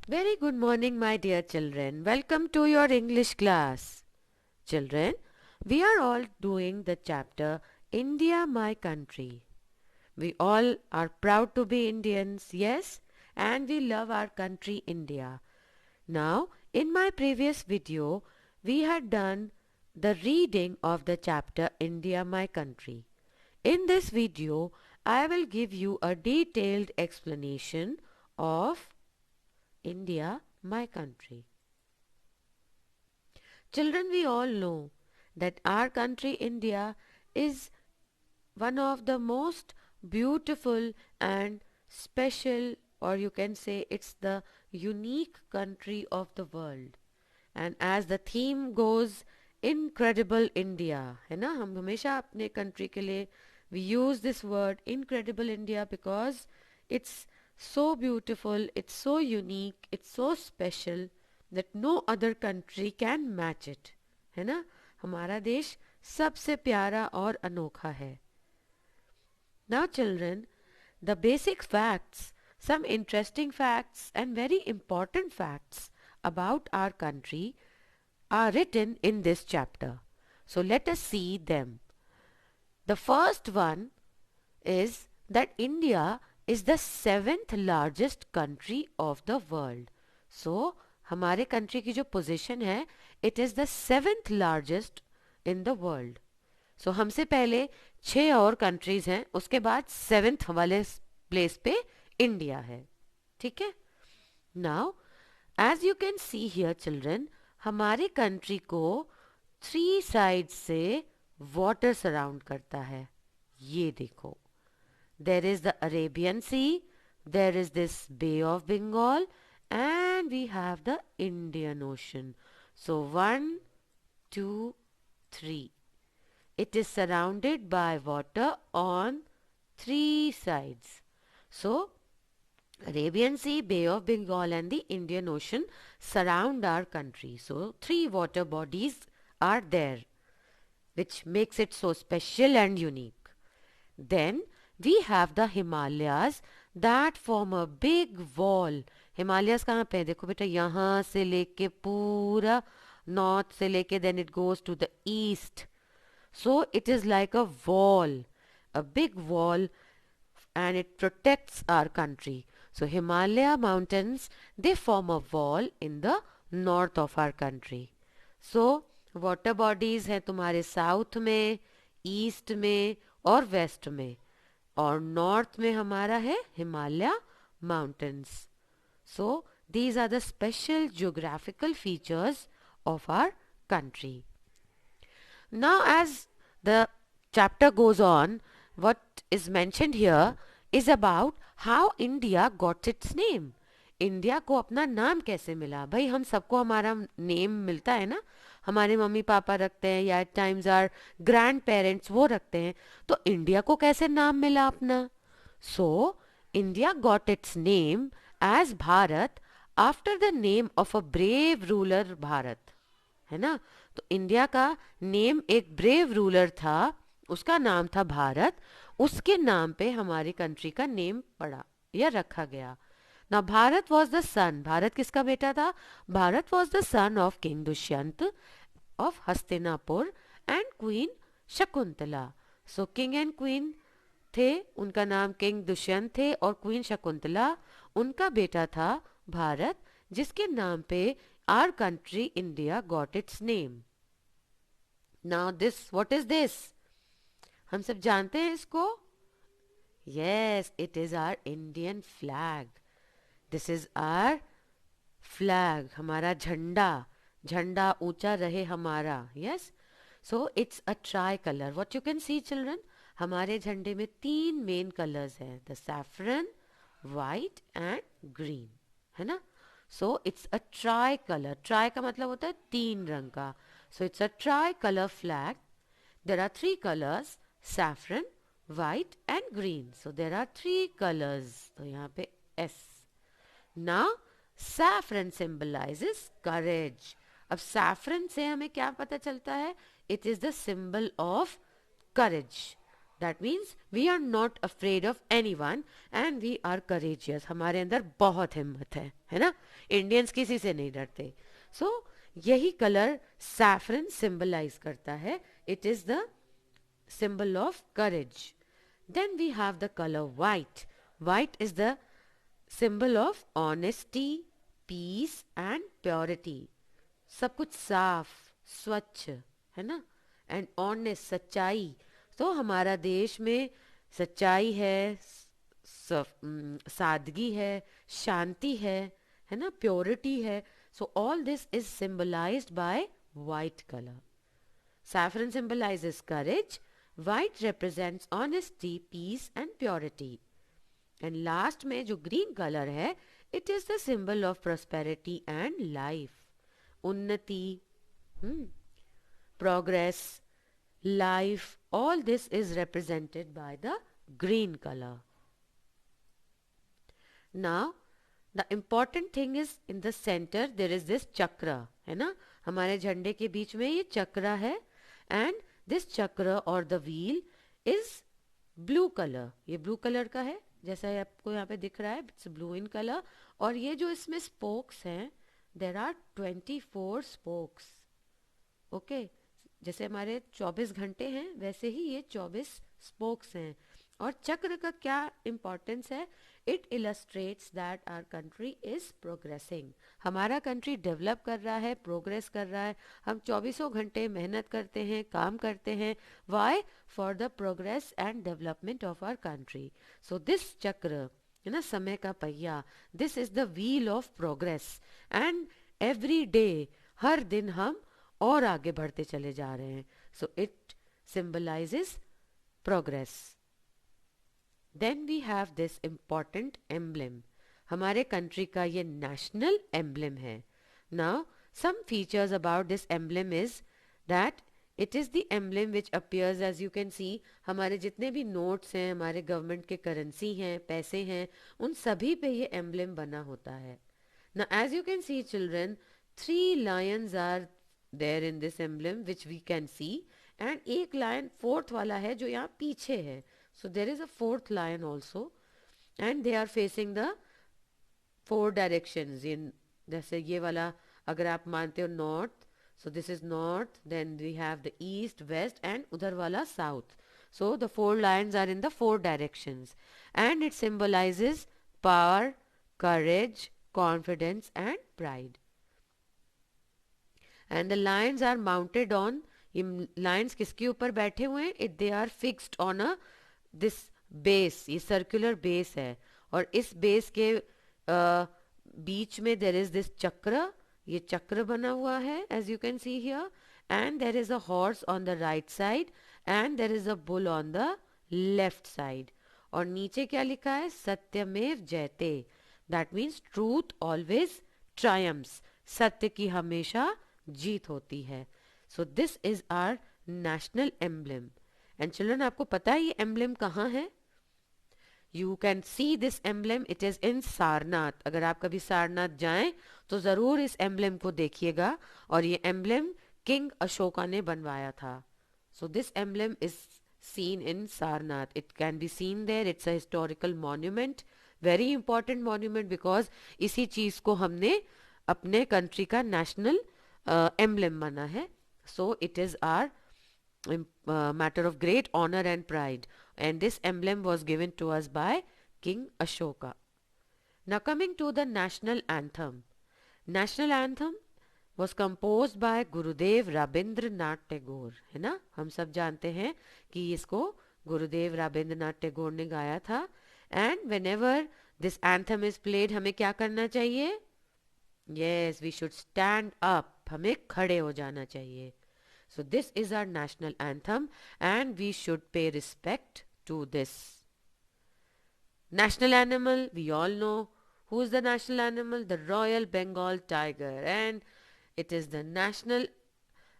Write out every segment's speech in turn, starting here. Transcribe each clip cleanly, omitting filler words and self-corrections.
Very good morning, my dear children. Welcome to your English class. Children, we are all doing the chapter India, my country. We all are proud to be Indians, yes, and we love our country, India. Now, in my previous video, we had done the reading of the chapter India, my country. In this video, I will give you a detailed explanation of India, my country. Children, we all know that our country, India, is one of the most beautiful and special, or you can say it's the unique country of the world. And as the theme goes, incredible India, है ना? हम हमेशा अपने country के लिए we use this word incredible India because it's so beautiful, it's so unique, it's so special that no other country can match it, है ना? हमारा देश सबसे प्यारा और अनोखा है. Now children, the basic facts, some interesting facts and very important facts about our country are written in this chapter. So let us see them. The first one is that India is the seventh largest country of the world. So हमारे country की जो position है, it is the seventh largest in the world. So हमसे पहले 6 और countries हैं, उसके बाद सेवेंथ वाले प्लेस पे इंडिया है. ठीक है. Now, as you can see here children, हमारे कंट्री को 3 साइड्स से वाटर सराउंड करता है. ये देखो, there is the Arabian Sea, there is this Bay of Bengal, and we have the Indian Ocean. So 1, 2, 3. It is surrounded by water on 3 sides. So Arabian Sea, Bay of Bengal and the Indian Ocean surround our country. So 3 water bodies are there, which makes it so special and unique. Then we have the Himalayas that form a big wall. Himalayas कहाँ पे है? देखो बेटा, यहाँ से लेके पूरा north से लेके then it goes to the east. So it is like a wall, a big wall, and it protects our country. So Himalaya mountains, they form a wall in the north of our country. So water bodies हैं तुम्हारे south में, east में और waste में, और north में हमारा है Himalaya mountains. So these are the special geographical features of our country. Now, as the chapter goes on, what is mentioned here is about how India got its name. India को अपना नाम कैसे मिला? भाई हम सबको हमारा नेम मिलता है ना, हमारे मम्मी पापा रखते हैं या eight times are grand parents वो रखते हैं, तो इंडिया को कैसे नाम मिला अपना? So India got its name as Bharat after the name of a brave ruler Bharat, है ना. तो इंडिया का नेम एक ब्रेव रूलर था, उसका नाम था भारत, उसके नाम पे हमारी कंट्री का नेम पड़ा या रखा गया. ना भारत वॉज द सन, भारत किसका बेटा था? Bharat was the son of king Dushyant of Hastinapur and queen Shakuntala. So king and queen थे, उनका नाम किंग दुष्यंत थे और क्वीन शकुंतला, उनका बेटा था भारत, जिसके नाम पे our country India got its name. Now this, what is this? हम सब जानते हैं इसको? Yes, it is our Indian flag. This is our flag, हमारा झंडा. झंडा ऊंचा रहे हमारा. Yes. So it's a tricolor. What you can see children? हमारे झंडे में 3 मेन कलर्स हैं, the saffron, white and green, है ना. So it's a tricolor. Tri का मतलब होता है 3 रंग का. So it's a tricolor flag. There are 3 colors: saffron, white and green. So there are 3 colors. तो यहाँ पे S. Now saffron symbolizes courage. अब saffron से हमें क्या पता चलता है? It is the symbol of courage. That means we are not afraid of anyone and we are courageous. हमारे अंदर बहुत हिम्मत है ना. इंडियंस किसी से नहीं डरते. सो यही कलर सैफरन सिंबलाइज करता है. It is the symbol of courage. Then we have the color white. White is the symbol of honesty, peace and purity. सब कुछ साफ स्वच्छ है ना. एंड ऑनेस्ट सच्चाई. तो हमारा देश में सच्चाई है, सादगी है, शांति है ना, प्योरिटी है. So all this is symbolized by white colour. Saffron symbolizes courage. White represents honesty, peace and purity. And last में जो green color है, it is the symbol of prosperity and life. उन्नति, progress, life, all this is represented by the green color. Now, the important thing is in the center there is this chakra, है ना. हमारे झंडे के बीच में ये चक्र है. एंड दिस चक्र और the wheel is blue colour. ये ब्लू कलर का है जैसा आपको यहाँ पे दिख रहा है. It's blue in colour. और ये जो इसमें स्पोक्स हैं, देर आर 24 स्पोक्स. ओके, जैसे हमारे 24 घंटे हैं वैसे ही ये 24 स्पोक्स हैं. और चक्र का क्या इम्पोर्टेंस है? It illustrates that our country is progressing. हमारा कंट्री डेवलप कर रहा है, प्रोग्रेस कर रहा है. हम 24 घंटे मेहनत करते हैं, काम करते हैं. Why? For the progress and development of our country. So this chakra है ना, समय का पहिया. This is the wheel of progress. And every day, हर दिन हम और आगे बढ़ते चले जा रहे हैं. So it symbolizes progress. Then we have this important emblem. हमारे कंट्री का ये नेशनल एम्बलम है. Now some features about this emblem is that it is the emblem which appears, as you can see, हमारे जितने भी notes हैं, हमारे government के करेंसी हैं, पैसे हैं, उन सभी पे ये एम्बलम बना होता है. Now as you can see children, 3 lions are there in this emblem which we can see, and एक lion फोर्थ वाला है जो यहाँ पीछे है. So there is a fourth lion also, and they are facing the 4 directions. In जैसे ये वाला अगर आप मानते हो north, so this is north, then we have the east, west and उधर वाला south. So the 4 lions are in the 4 directions, and it symbolizes power, courage, confidence and pride. And the lions are mounted on, ये lions किसके ऊपर बैठे हुए हैं? They are fixed on a this base. ये circular base है और इस बेस के बीच में देर इज दिस चक्र. ये चक्र बना हुआ है as you can see here. And there is a horse on the right side and there is a bull on the left side. और नीचे क्या लिखा है? सत्यमेव जयते. That means truth always triumphs. सत्य की हमेशा जीत होती है. So this is our national emblem. And children, आपको पता है ये एम्बलम कहाँ है? You can see this emblem. It is in Sarnath. अगर आप कभी सारनाथ जाएं तो जरूर इस एम्बलम को देखिएगा. और ये एम्बलम किंग अशोका ने बनवाया था. So this emblem is seen in Sarnath. It can be seen there. It's a historical monument, very important monument because इसी चीज को हमने अपने कंट्री का नेशनल एम्बलम माना है. So it is our matter of great honor and pride, and this emblem was given to us by King Ashoka. Now coming to the national anthem. National anthem was composed by Gurudev Rabindranath Tagore, है ना. हम सब जानते हैं कि इसको गुरुदेव रविंद्रनाथ टैगोर ने गाया था. And whenever this anthem is played, हमें क्या करना चाहिए? Yes, we should stand up. हमें खड़े हो जाना चाहिए. So this is our national anthem and we should pay respect to this. National animal, we all know. Who is the national animal? The Royal Bengal tiger, and it is the national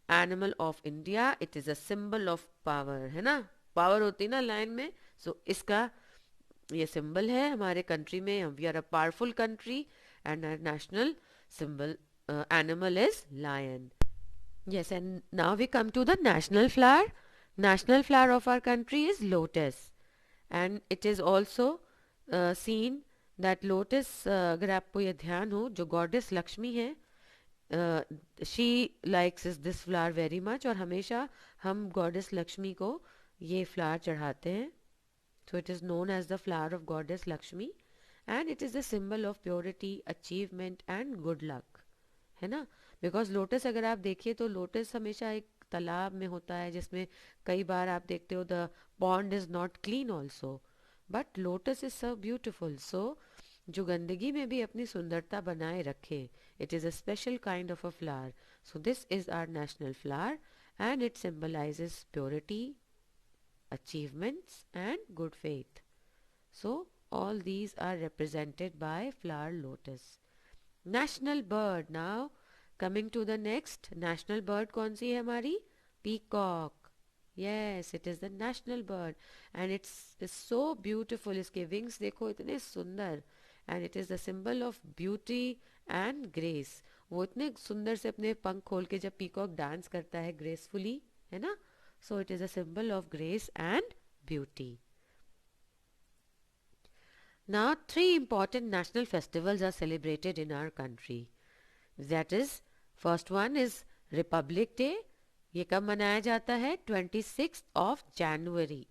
animal of India. It is a symbol of power, है ना. Power होती ना line में. So इसका ये symbol है हमारे country में. We are a powerful country and our national symbol animal is lion. Yes, and now we come to the national flower. national flower of our country is lotus, and it is also seen that lotus, अगर आपको ये ध्यान हो, जो goddess Lakshmi है, she likes is this flower very much, और हमेशा हम गॉडेस लक्ष्मी को ये फ्लावर चढ़ाते हैं. So it is known as the flower of goddess Lakshmi, and it is the symbol of purity, achievement and good luck, है ना. बिकॉज लोटस अगर आप देखिए तो लोटस हमेशा एक तालाब में होता है, जिसमें कई बार आप देखते हो the pond is not clean also, but lotus is so beautiful. So जो गंदगी में भी अपनी सुंदरता बनाए रखे, it is a special kind of a flower. So this is our national flower, and it symbolizes purity, achievements and good faith. So all these are represented by flower lotus. National bird. Now coming to the next national bird, कौन सी है हमारी? Peacock. Yes, it is the national bird, and it's so beautiful. इसके wings देखो इतने सुंदर, and it is the symbol of beauty and grace. वो इतने सुंदर से अपने पंख खोल के जब पीकॉक डांस करता है ग्रेसफुली, है ना. So it is a symbol of grace and beauty. Now, three important national festivals are celebrated in our country. That is, first one is Republic Day. ये कब मनाया जाता है? 26th of January,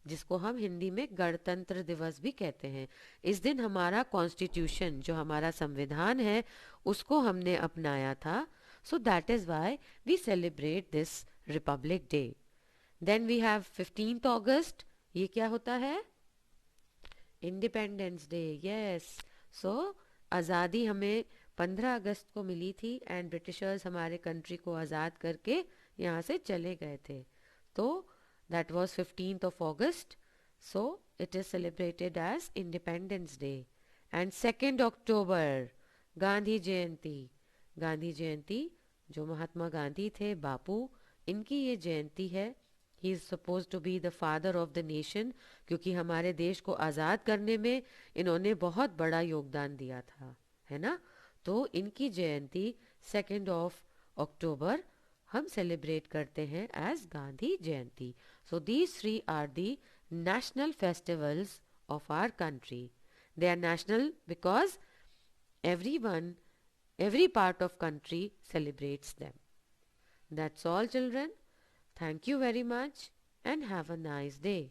जिसको हम हिंदी में गणतंत्र दिवस भी कहते हैं. इस दिन हमारा कॉन्स्टिट्यूशन, जो हमारा संविधान है, उसको हमने अपनाया था. So that is why we celebrate this republic day. Then we have 15th August. ये क्या होता है? Independence day. यस. सो आज़ादी हमें 15 अगस्त को मिली थी, एंड ब्रिटिशर्स हमारे कंट्री को आज़ाद करके यहाँ से चले गए थे. तो that was 15th of August. So it is celebrated as independence day. And 2nd October, Gandhi Jayanti. Gandhi Jayanti, जो महात्मा गांधी थे, बापू, इनकी ये जयंती है. He is suppose to be the father of the nation, क्योंकि हमारे देश को आज़ाद करने में इन्होंने बहुत बड़ा योगदान दिया था, है ना. तो इनकी जयंती 2nd of October हम सेलिब्रेट करते हैं as Gandhi Jayanti. So these three are the national festivals of our country. They are national because everyone, every part of country celebrates them. That's all, children. Thank you very much and have a nice day.